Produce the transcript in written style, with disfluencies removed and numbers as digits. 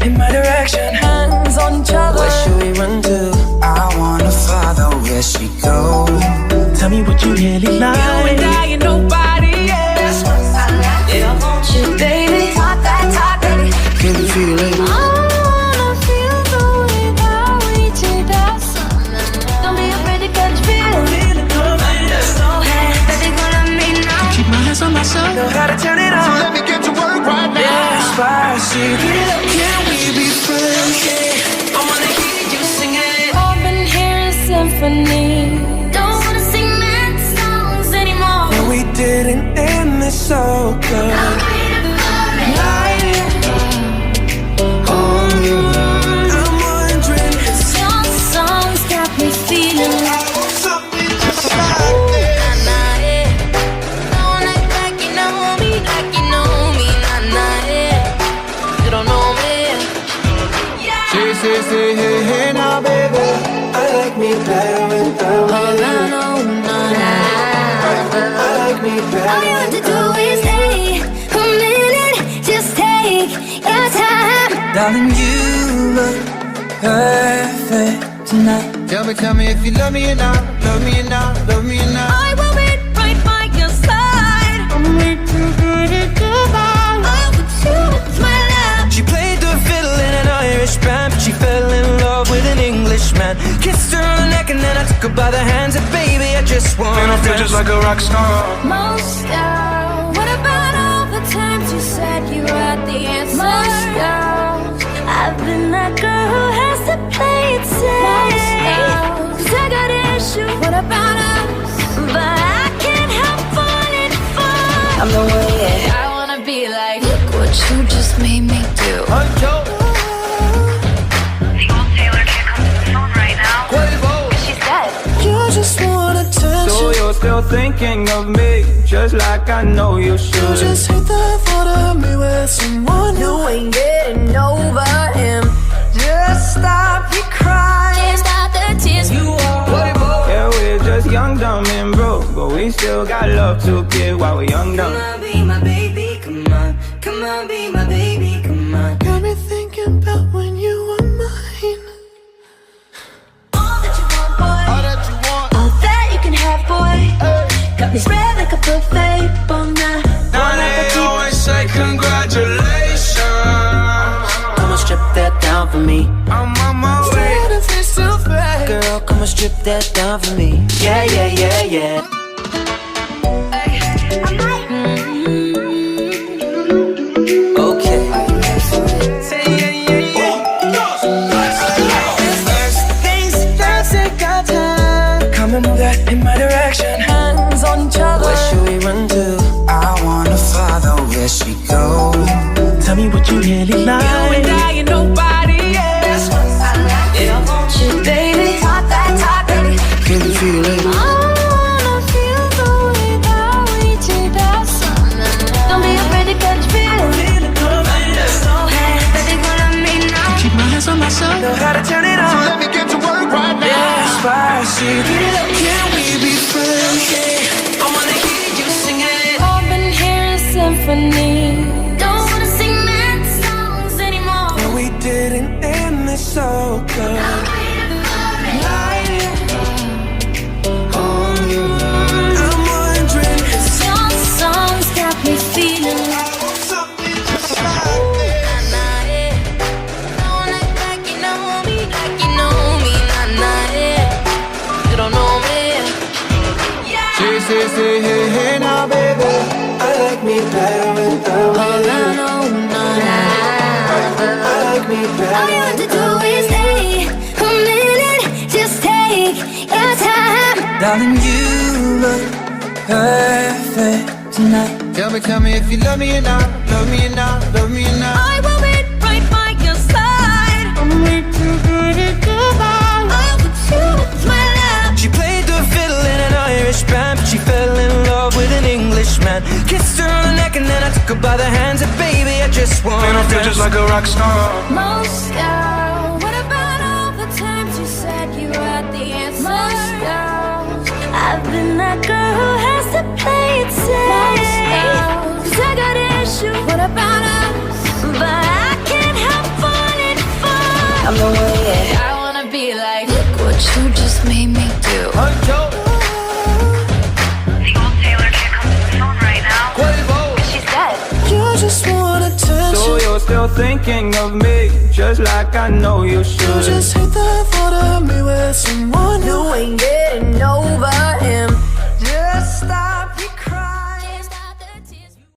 In my direction, hands on each other. Where should we run to? I wanna follow where she goes. Tell me what you really like. You and I and nobody else. Yeah, I want you, baby. Talk that, baby. Can you feel it? I wanna feel the way that we did that summer. Don't be afraid to catch feeling. Feel it coming. So hey, baby, gonna let me know. Keep my hands on myself. Know how to turn it on. So let me get to work right now. Yeah, spicy. Get it up. Can we be friends? Yeah. I wanna hear you sing it. I've been hearing symphony. Don't wanna sing that songs anymore. No, we didn't end this so good. I'm waiting for it. I'm wondering. Your songs got me feeling like something just like this. Don't act like you know me, like you know me. You don't know me. Say, hey, hey, now, baby. I like me better without you. I like me better. All you have to do is stay a minute. Just take your time. Darling, you look perfect tonight. Tell me if you love me or not. Love me or not, love me or not. I will be right by your side. I'm way too good at goodbye. I'll put you with my love. She played the fiddle in an Irish band, but she fell in love with an Englishman. Kissed her on the neck and then I took her by the hands. And baby, I just want. Man, I feel just like a rock star. Moscow. What about all the times you said you had the answer? Moscow. I've been that girl who has to play it safe. Cause I got issues. What about us? But I can't help falling for. I'm the way I wanna be like. Look what you just made me do. Just want attention. So you're still thinking of me, just like I know you should. You just hate the thought of me with someone. You ain't getting over him. Just stop your crying. Can't stop the tears. You are. Yeah, we're just young, dumb, and broke, but we still got love to give while we're young, dumb. Come on, be my baby, come on. Come on, be my baby, come on. Got me thinking about when you were mine. All that you want, boy. All that you want. All that you can have, boy. Got me spread like a buffet, bon now. Now they always say congratulations. Come on, strip that down for me. I'm on my way. Girl, come on, strip that down for me. Yeah, yeah, yeah, yeah. Move that in my direction, hands on each other. Where should we run to? I wanna follow where she goes. Tell me what you really like. You and I and nobody else. Yeah, I want you, baby. Talk that, baby. Can you feel it? I wanna feel the way that we did that summer. Don't be afraid to catch feeling. Feel it coming. So hey, baby, gonna let me know. Keep my hands on myself. Know how to turn it on. So let me get to work right now. Yeah, spicy. Get it up. Can we be friends? Yeah. I wanna hear you sing it. I've been hearing symphony. Don't wanna sing that songs anymore. No, we didn't end this so good. I'm waiting for it. I'm wondering. Your songs got me feeling like something just like this. Don't act like you know me, like you know me, You don't know me. Say, hey, hey, now, baby. I like me better without you. I like me better. All you have to do is stay a minute. Just take your time. Darling, you look perfect tonight. Tell me if you love me or not. Love me or not, love me or not. I will be right by your side. I'm way too good at goodbye. I'll put you with my love. She played the fiddle in an Irish band, but she fell in love with an Englishman. Kissed her on the back and then I took her by the hands, and baby, I just wanna Man, I feel just like a rock star. Moscow, what about all the times you said you had the answer? Moscow, I've been that girl who has to play it safe. Cause I got issues, what about us? But I can't help falling for. I'm the one, yeah. I wanna be like, look what you just made me do. You just want attention. So you're still thinking of me, just like I know you should. You just hate the thought of me with someone You ain't getting over him. Just stop.